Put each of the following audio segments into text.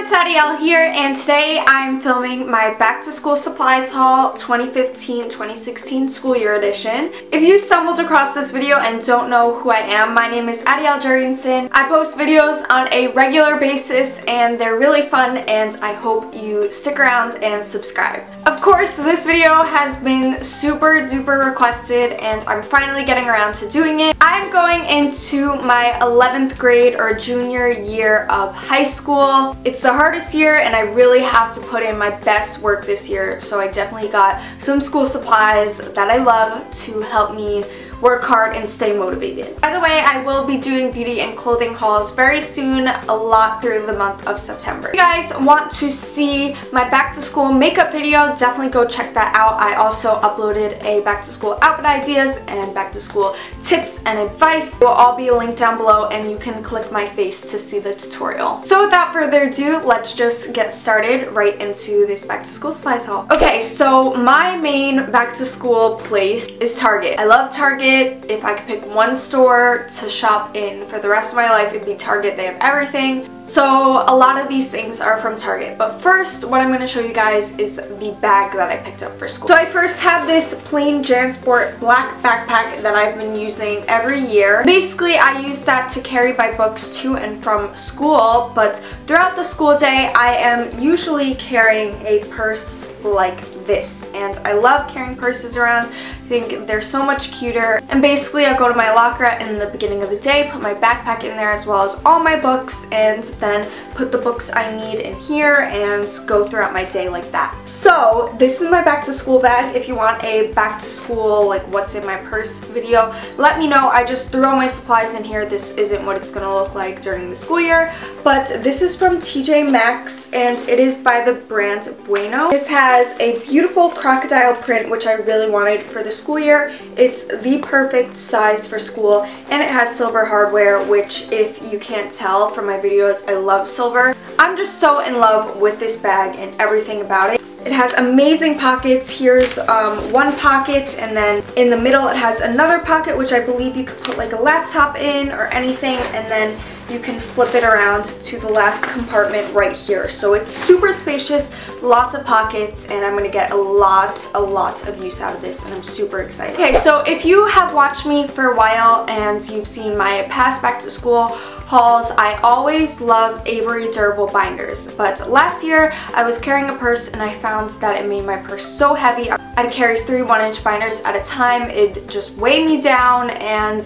it's Adyel here, and today I'm filming my back to school supplies haul 2015-2016 school year edition. If you stumbled across this video and don't know who I am, my name is Adyel Juergensen. I post videos on a regular basis and they're really fun, and I hope you stick around and subscribe. Of course, this video has been super duper requested and I'm finally getting around to doing it. I'm going into my 11th grade or junior year of high school. It's the hardest year and I really have to put in my best work this year, so I definitely got some school supplies that I love to help me work hard and stay motivated. By the way, I will be doing beauty and clothing hauls very soon, a lot through the month of September. If you guys want to see my back to school makeup video, definitely go check that out. I also uploaded a back to school outfit ideas and back to school tips and advice. It will all be linked down below and you can click my face to see the tutorial. So without further ado, let's just get started right into this back to school supplies haul. Okay, so my main back to school place is Target. I love Target. If I could pick one store to shop in for the rest of my life, it'd be Target. They have everything. So a lot of these things are from Target. But first, what I'm going to show you guys is the bag that I picked up for school. So I first have this plain JanSport black backpack that I've been using every year. Basically, I use that to carry my books to and from school, but throughout the school day, I am usually carrying a purse like this, and I love carrying purses around. I think they're so much cuter. And basically I go to my locker in the beginning of the day, put my backpack in there as well as all my books, and then put the books I need in here and go throughout my day like that. So this is my back to school bag. If you want a back to school like what's in my purse video, let me know. I just threw all my supplies in here. This isn't what it's gonna look like during the school year, but this is from TJ Maxx and it is by the brand Wanelo. This has a beautiful crocodile print, which I really wanted for the school year. It's the perfect size for school, and it has silver hardware, which if you can't tell from my videos, I love silver. I'm just so in love with this bag and everything about it. It has amazing pockets. Here's one pocket, and then in the middle it has another pocket, which I believe you could put like a laptop in or anything, and then you can flip it around to the last compartment right here. So it's super spacious, lots of pockets, and I'm gonna get a lot of use out of this, and I'm super excited. Okay, so if you have watched me for a while and you've seen my past back to school hauls, I always love Avery durable binders, but last year I was carrying a purse and I found that it made my purse so heavy. I had to carry 3 1-inch binders at a time. It just weighed me down and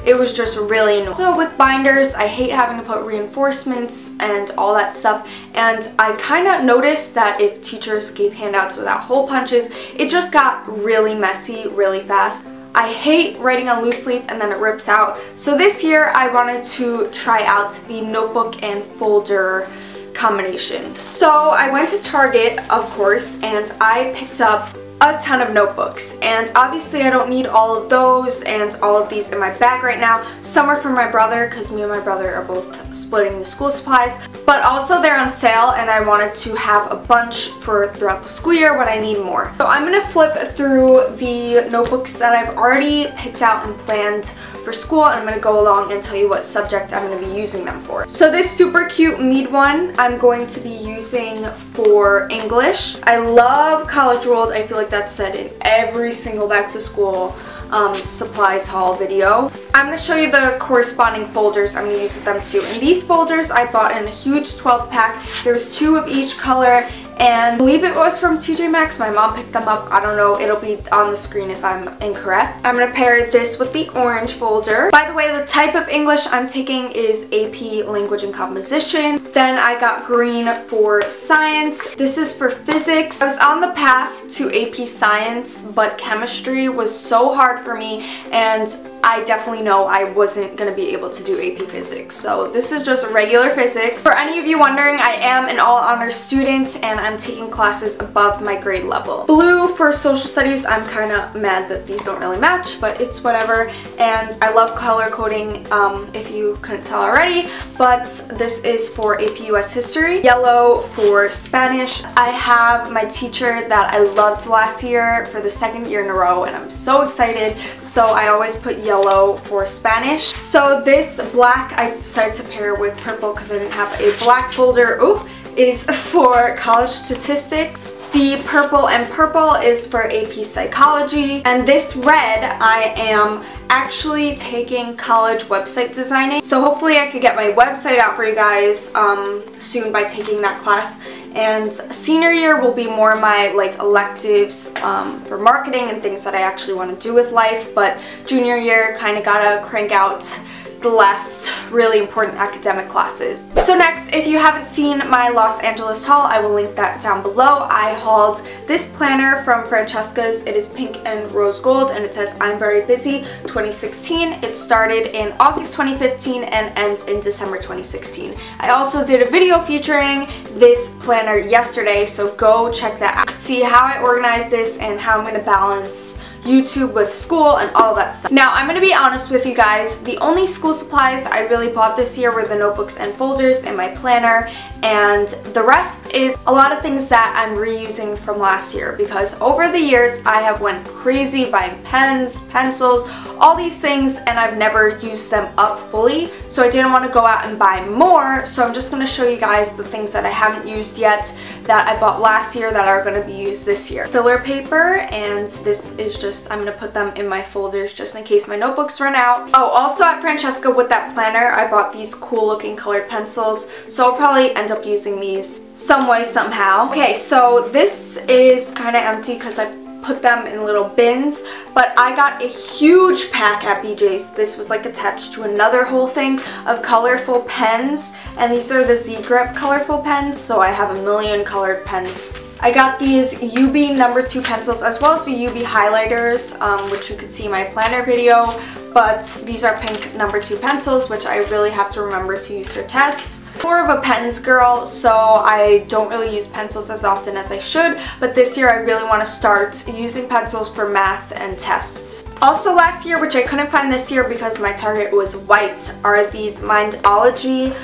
it was just really annoying. So with binders, I hate having to put reinforcements and all that stuff, and I kind of noticed that if teachers gave handouts without hole punches, it just got really messy really fast. I hate writing on loose leaf and then it rips out. So this year I wanted to try out the notebook and folder combination. So I went to Target, of course, and I picked up a ton of notebooks, and obviously I don't need all of those and all of these in my bag right now. Some are from my brother because me and my brother are both splitting the school supplies, but also they're on sale and I wanted to have a bunch for throughout the school year when I need more. So I'm gonna flip through the notebooks that I've already picked out and planned for school, and I'm gonna go along and tell you what subject I'm gonna be using them for. So this super cute Mead one I'm going to be using for English. I love college rules. I feel like that's said in every single back to school supplies haul video. I'm going to show you the corresponding folders I'm going to use with them too. And these folders I bought in a huge 12 pack. There's 2 of each color, and I believe it was from TJ Maxx. My mom picked them up. I don't know. It'll be on the screen if I'm incorrect. I'm going to pair this with the orange folder. By the way, the type of English I'm taking is AP Language and Composition. Then I got green for science. This is for physics. I was on the path to AP Science, but chemistry was so hard for me, and I definitely know I wasn't going to be able to do AP Physics. So this is just regular physics. For any of you wondering, I am an all-honors student and I'm taking classes above my grade level. Blue for social studies. I'm kind of mad that these don't really match, but it's whatever. And I love color coding, if you couldn't tell already, but this is for AP US History. Yellow for Spanish. I have my teacher that I loved last year for the 2nd year in a row, and I'm so excited. So I always put yellow for Spanish. So this black I decided to pair with purple because I didn't have a black folder. Oh, is for college statistics. The purple and purple is for AP Psychology. And this red, I am actually taking college website designing. So hopefully I could get my website out for you guys soon by taking that class. And senior year will be more my like electives for marketing and things that I actually want to do with life. But junior year, kind of gotta crank out the last really important academic classes. So next, if you haven't seen my Los Angeles haul, I will link that down below. I hauled this planner from Francesca's. It is pink and rose gold, and it says I'm very busy 2016. It started in August 2015 and ends in December 2016. I also did a video featuring this planner yesterday, so go check that out. See how I organize this and how I'm going to balance YouTube with school and all that stuff. Now, I'm going to be honest with you guys, the only school supplies I really bought this year were the notebooks and folders in my planner, and the rest is a lot of things that I'm reusing from last year, because over the years I have went crazy buying pens, pencils, all these things, and I've never used them up fully, so I didn't want to go out and buy more. So I'm just going to show you guys the things that I haven't used yet that I bought last year that are going to be used this year. Filler paper, and this is just, I'm going to put them in my folders just in case my notebooks run out. Oh, also at Francesca with that planner, I bought these cool looking colored pencils, so I'll probably end up using these some way, somehow. Okay, so this is kind of empty because I put them in little bins, but I got a huge pack at BJ's. This was like attached to another whole thing of colorful pens, and these are the Z-Grip colorful pens, so I have a million colored pens. I got these UB No. 2 pencils as well as the UB highlighters, which you could see in my planner video, but these are pink No. 2 pencils, which I really have to remember to use for tests. More of a pens girl, so I don't really use pencils as often as I should, but this year I really want to start using pencils for math and tests. Also last year, which I couldn't find this year because my Target was wiped, are these Mindology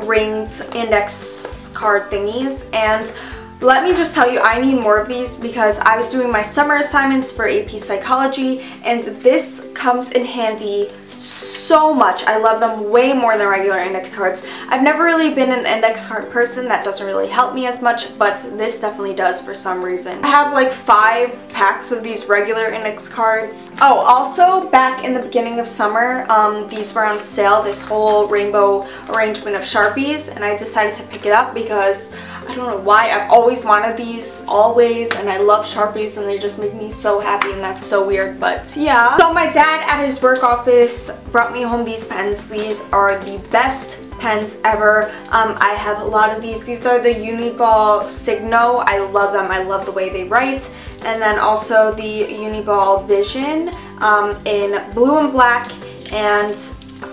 ringed index card thingies, and let me just tell you, I need more of these because I was doing my summer assignments for AP Psychology, and this comes in handy so much. I love them way more than regular index cards. I've never really been an index card person. That doesn't really help me as much, but this definitely does for some reason. I have like 5 packs of these regular index cards. Oh, also back in the beginning of summer, these were on sale, this whole rainbow arrangement of Sharpies, and I decided to pick it up because I don't know why, I've always wanted these, always, and I love Sharpies and they just make me so happy, and that's so weird, but yeah. So my dad at his work office brought me home these pens. These are the best pens ever. I have a lot of these. These are the Uniball Signo. I love them. I love the way they write. And then also the Uniball Vision in blue and black, and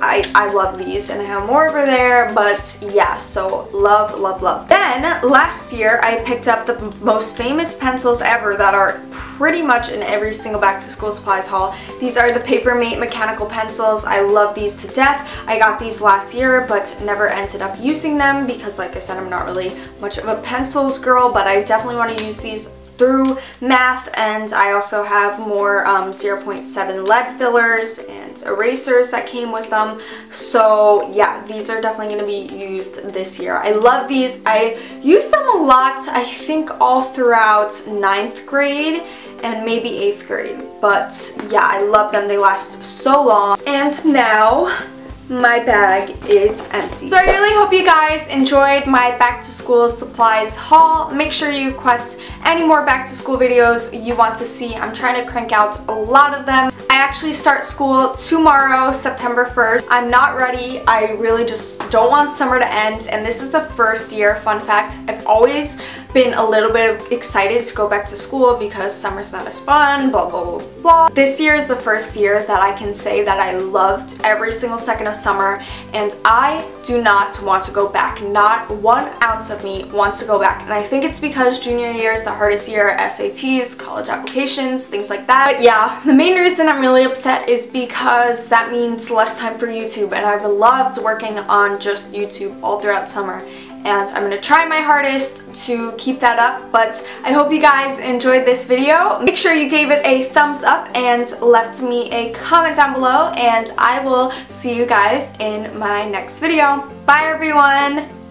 I love these, and I have more over there, but yeah, so love, love, love. Then last year I picked up the most famous pencils ever that are pretty much in every single back to school supplies haul. These are the Papermate mechanical pencils. I love these to death. I got these last year but never ended up using them because, like I said, I'm not really much of a pencils girl, but I definitely want to use these through math, and I also have more 0.7 lead fillers and erasers that came with them. So yeah, these are definitely going to be used this year. I love these. I used them a lot, I think all throughout 9th grade and maybe 8th grade, but yeah, I love them. They last so long. And now my bag is empty. So I really hope you guys enjoyed my back to school supplies haul. Make sure you request any more back to school videos you want to see. I'm trying to crank out a lot of them. I actually start school tomorrow, September 1st. I'm not ready. I really just don't want summer to end, and this is the first year, fun fact, I've always been a little bit excited to go back to school because summer's not as fun, blah, blah, blah, blah. This year is the first year that I can say that I loved every single second of summer, and I do not want to go back. Not 1 ounce of me wants to go back, and I think it's because junior year is the hardest year, SATs, college applications, things like that. But yeah, the main reason I'm really upset is because that means less time for YouTube, and I've loved working on just YouTube all throughout summer, and I'm gonna try my hardest to keep that up. But I hope you guys enjoyed this video. Make sure you gave it a thumbs up and left me a comment down below, and I will see you guys in my next video. Bye everyone!